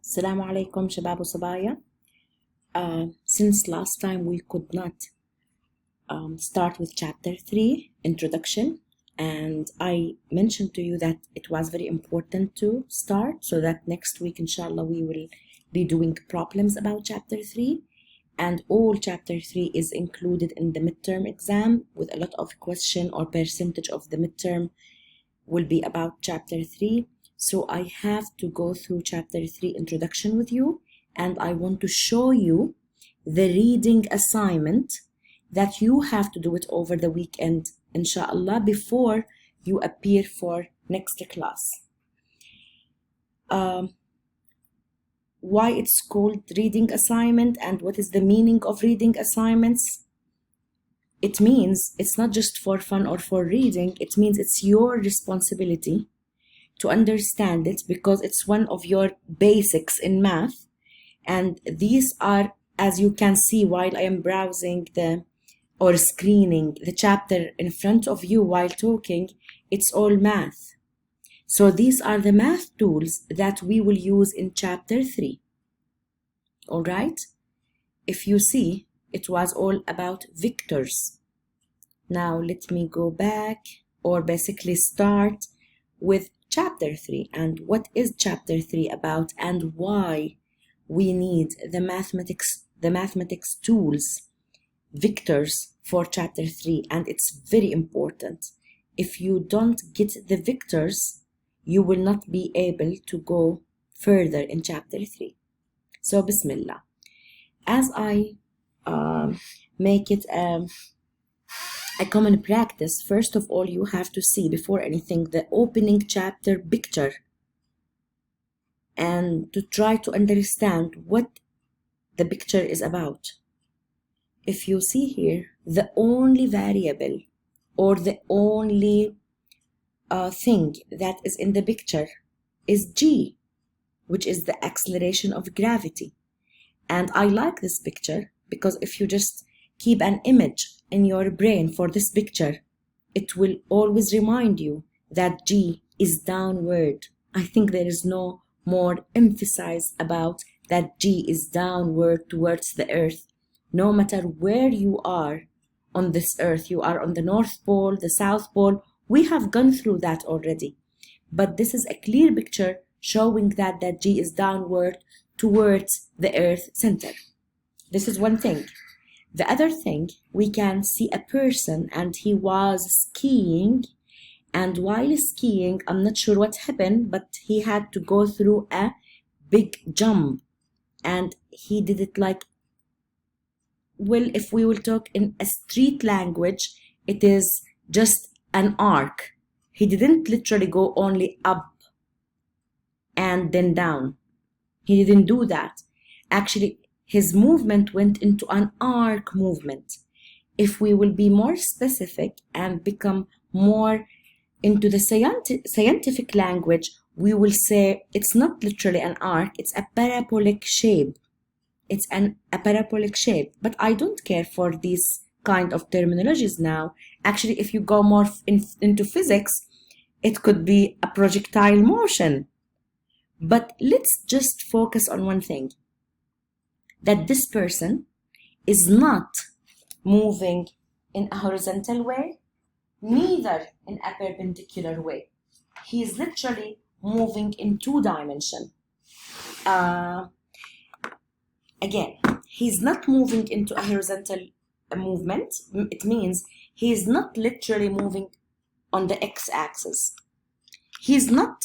Assalamu alaikum shabab wa sabaya. Since last time we could not start with chapter 3 introduction, and I mentioned to you that it was very important to start so that next week inshallah we will be doing problems about chapter 3, and all chapter 3 is included in the midterm exam with a lot of question or percentage of the midterm will be about chapter 3. So I have to go through chapter 3 introduction with you, and I want to show you the reading assignment that you have to do it over the weekend inshallah before you appear for next class. Why it's called reading assignment and what is the meaning of reading assignments? It means it's not just for fun or for reading, it means it's your responsibility to understand it because it's one of your basics in math. And these are, as you can see while I am browsing or screening the chapter in front of you while talking, it's all math. So these are the math tools that we will use in chapter 3. All right? If you see, it was all about vectors. Now let me go back or basically start with chapter 3 and what is chapter 3 about and why we need the mathematics tools, vectors for chapter 3, and it's very important. If you don't get the vectors, you will not be able to go further in chapter 3. So Bismillah. As I make it a common practice, first of all, you have to see before anything the opening chapter picture and to try to understand what the picture is about. If you see here, the only variable or the only thing that is in the picture is g, which is the acceleration of gravity. And I like this picture because if you just keep an image in your brain for this picture, it will always remind you that g is downward. I think there is no more emphasis about that g is downward towards the earth. No matter where you are on this earth, you are on the North Pole, the South Pole, we have gone through that already. But this is a clear picture showing that g is downward towards the earth center. This is one thing. The other thing, we can see a person and he was skiing, and while skiing, I'm not sure what happened, but he had to go through a big jump, and he did it like, well, if we will talk in a street language, it is just an arc. He didn't literally go only up and then down. He didn't do that. Actually, his movement went into an arc movement. If we will be more specific and become more into the scientific language, we will say it's not literally an arc, it's a parabolic shape. It's a parabolic shape, but I don't care for these kind of terminologies now. Actually, if you go more into physics, it could be a projectile motion. But let's just focus on one thing, that this person is not moving in a horizontal way, neither in a perpendicular way. He is literally moving in 2 dimensions. Again, he's not moving into a horizontal movement. It means he's not literally moving on the x-axis. He's not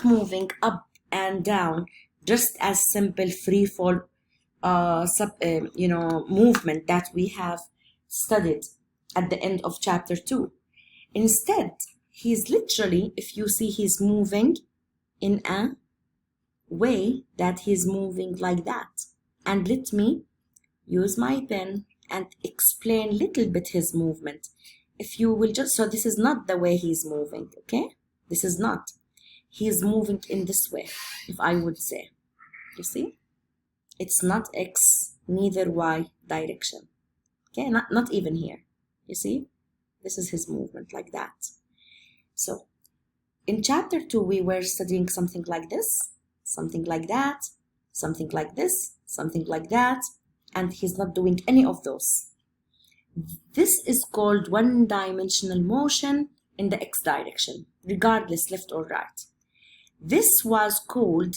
moving up and down, just as simple free fall movement that we have studied at the end of chapter 2. Instead, he's literally, if you see, he's moving in a way that he's moving like that. And let me use my pen and explain little bit his movement. If you will just, so this is not the way he's moving, okay? This is not. He's moving in this way, if I would say. You see? It's not X, neither Y direction. Okay, not even here. You see? This is his movement like that. So, in chapter 2, we were studying something like this. something like that, something like this, something like that, and he's not doing any of those. This is called one-dimensional motion in the x direction, regardless left or right. This was called,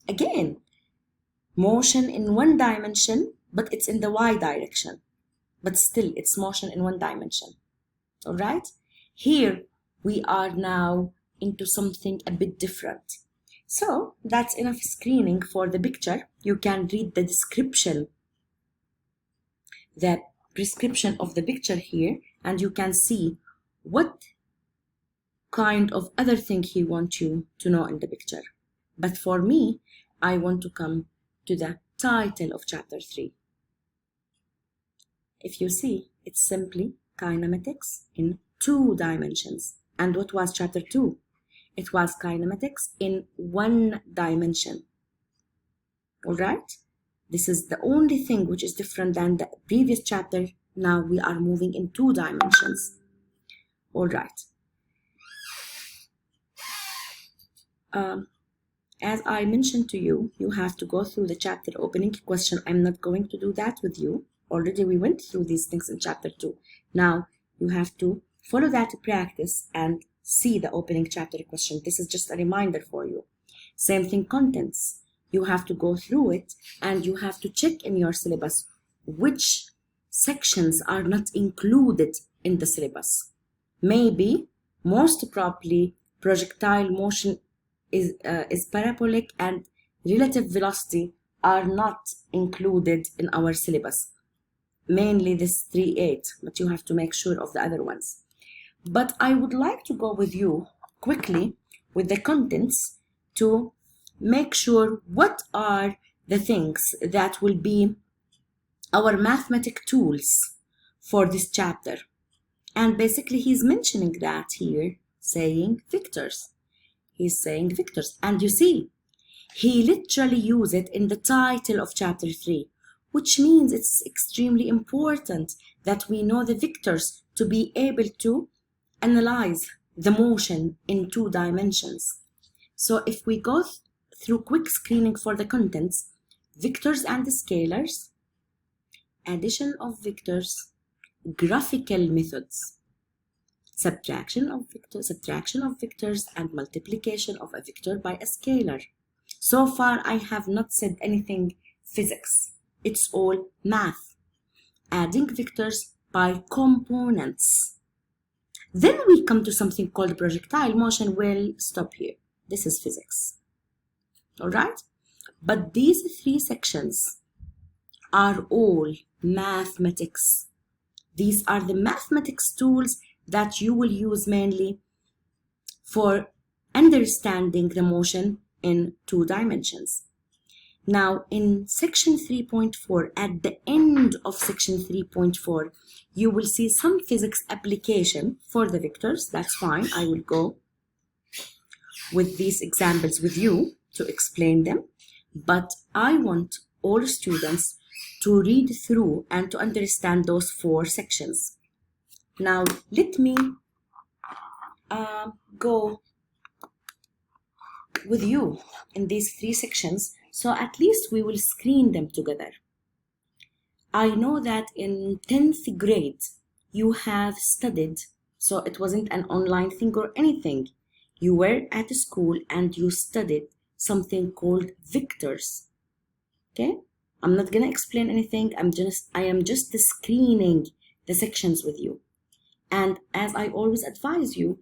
again, motion in one dimension, but it's in the y direction. But still, it's motion in one dimension. All right? Here, we are now into something a bit different. So, that's enough screening for the picture. You can read the description, the prescription of the picture here, and you can see what kind of other thing he wants you to know in the picture. But for me, I want to come to the title of chapter 3. If you see, it's simply kinematics in 2 dimensions. And what was chapter 2? It was kinematics in 1 dimension. All right? This is the only thing which is different than the previous chapter. Now we are moving in 2 dimensions. All right. As I mentioned to you, you have to go through the chapter opening question. I'm not going to do that with you. Already we went through these things in chapter 2. Now you have to follow that practice and see the opening chapter question. This is just a reminder for you. Same thing, contents. You have to go through it and you have to check in your syllabus which sections are not included in the syllabus. Maybe, most probably, projectile motion is parabolic and relative velocity are not included in our syllabus. Mainly this 3.8, but you have to make sure of the other ones. But I would like to go with you quickly with the contents to make sure what are the things that will be our mathematic tools for this chapter. And basically he's mentioning that here, saying vectors. He's saying vectors. And you see, he literally used it in the title of chapter 3, which means it's extremely important that we know the vectors to be able to analyze the motion in 2 dimensions. So if we go through quick screening for the contents, vectors and scalars, addition of vectors, graphical methods, subtraction of vectors, and multiplication of a vector by a scalar. So far, I have not said anything physics. It's all math. Adding vectors by components. Then we come to something called projectile motion. We'll stop here. This is physics. All right? But these 3 sections are all mathematics. These are the mathematics tools that you will use mainly for understanding the motion in 2 dimensions. Now, in section 3.4, at the end of section 3.4, you will see some physics application for the vectors. That's fine. I will go with these examples with you to explain them. But I want all students to read through and to understand those 4 sections. Now, let me go with you in these 3 sections, so at least we will screen them together. I know that in 10th grade, you have studied, so it wasn't an online thing or anything. You were at school and you studied something called vectors. Okay? I'm not gonna explain anything. I am just screening the sections with you. And as I always advise you,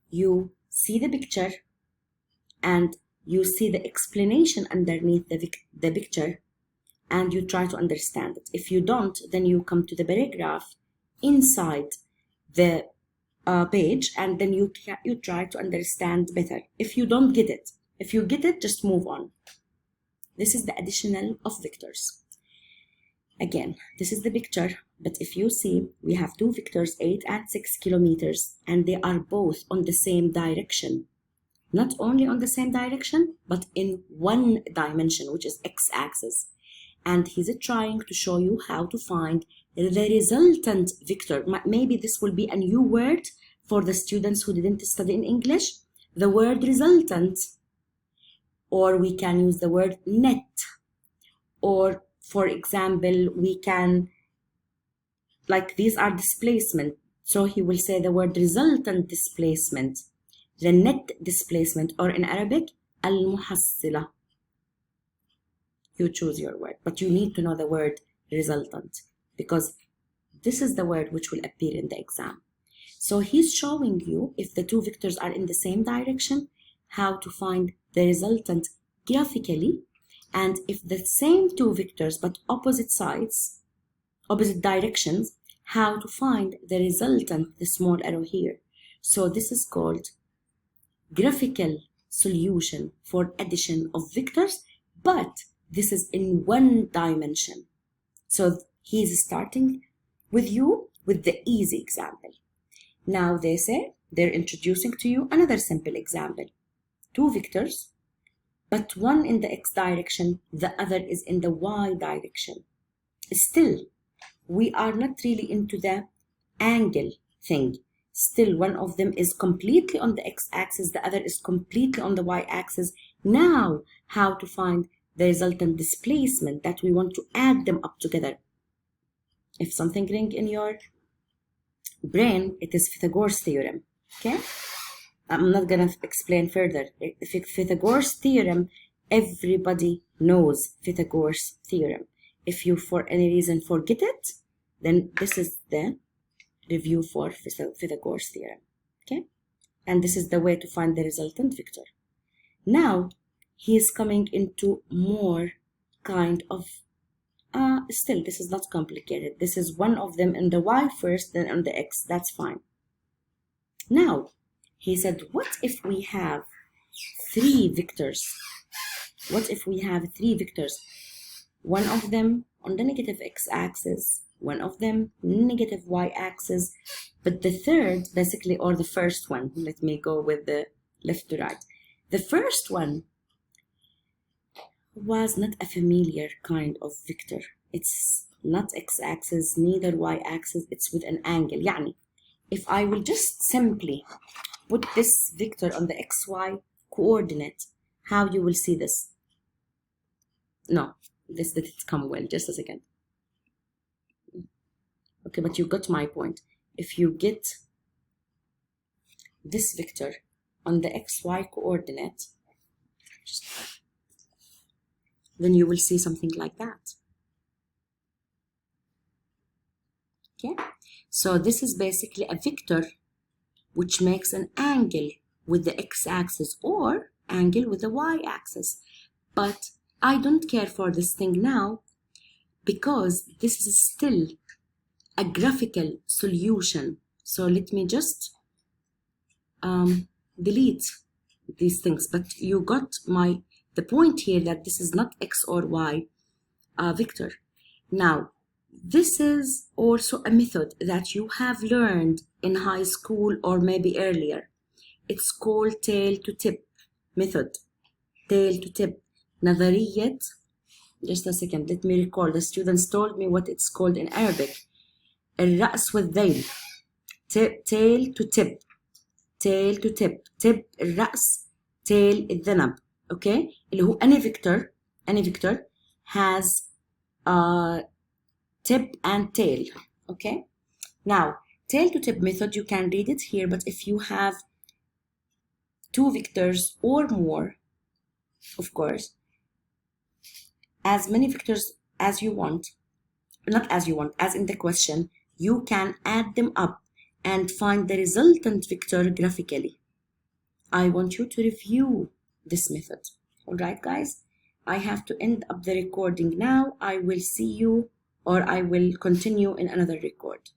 you see the picture and you see the explanation underneath the picture and you try to understand it. If you don't, then you come to the paragraph inside the page and then you try to understand better. If you don't get it, if you get it, just move on. This is the additional of vectors. Again, this is the picture, but if you see, we have 2 vectors, 8 and 6 kilometers, and they are both on the same direction. Not only on the same direction, but in 1 dimension, which is x-axis. And he's trying to show you how to find the resultant vector. Maybe this will be a new word for the students who didn't study in English. The word resultant or we can use the word net, or for example, we can, like these are displacement. So he will say the word resultant displacement, the net displacement, or in Arabic, al-muhassila. You choose your word, but you need to know the word resultant because this is the word which will appear in the exam. So he's showing you if the two vectors are in the same direction, how to find the resultant graphically, and if the same two vectors but opposite sides, opposite directions, how to find the resultant, the small arrow here. So this is called graphical solution for addition of vectors, but this is in one dimension. So he's starting with you with the easy example. Now they say they're introducing to you another simple example. Two vectors, but one in the x direction, the other is in the y direction. Still, we are not really into the angle thing. Still, one of them is completely on the x-axis, the other is completely on the y-axis. Now, how to find the resultant displacement that we want to add them up together? If something rings in your brain, it is Pythagoras theorem, okay? I'm not gonna explain further. If Pythagoras theorem, everybody knows Pythagoras theorem. If you for any reason forget it, then this is the review for Pythagoras theorem, okay? And this is the way to find the resultant vector. Now, he is coming into more kind of, still, this is not complicated. This is one of them in the y first, then on the x, that's fine. Now, he said, what if we have three vectors? What if we have three vectors? One of them on the negative x-axis, one of them negative y-axis, but the third, basically, or the first one, let me go with the left to right. The first one was not a familiar kind of vector. It's not x-axis, neither y-axis, it's with an angle. يعني, if I will just simply put this vector on the xy coordinate, how you will see this? No, this didn't come well, just a second. Okay, but you got my point. If you get this vector on the xy coordinate, then you will see something like that. Okay, so this is basically a vector which makes an angle with the x-axis or angle with the y-axis. But I don't care for this thing now because this is still a graphical solution. So let me just delete these things. But you got the point here that this is not x or y vector. Now, this is also a method that you have learned in high school or maybe earlier. It's called tail to tip method. Tail to tip. نظرية, just a second, let me recall. The students told me what it's called in Arabic. الرأس والذيل. Tail to tip. Tail to tip. Tip الرأس, tail الذنب. Okay? اللي هو any vector has tip and tail. Okay? Now, tail to tip method, you can read it here, but if you have two vectors or more, of course, as many vectors as you want, not as you want, as in the question, you can add them up and find the resultant vector graphically. I want you to review this method. All right, guys? I have to end up the recording now. I will see you, or I will continue in another record.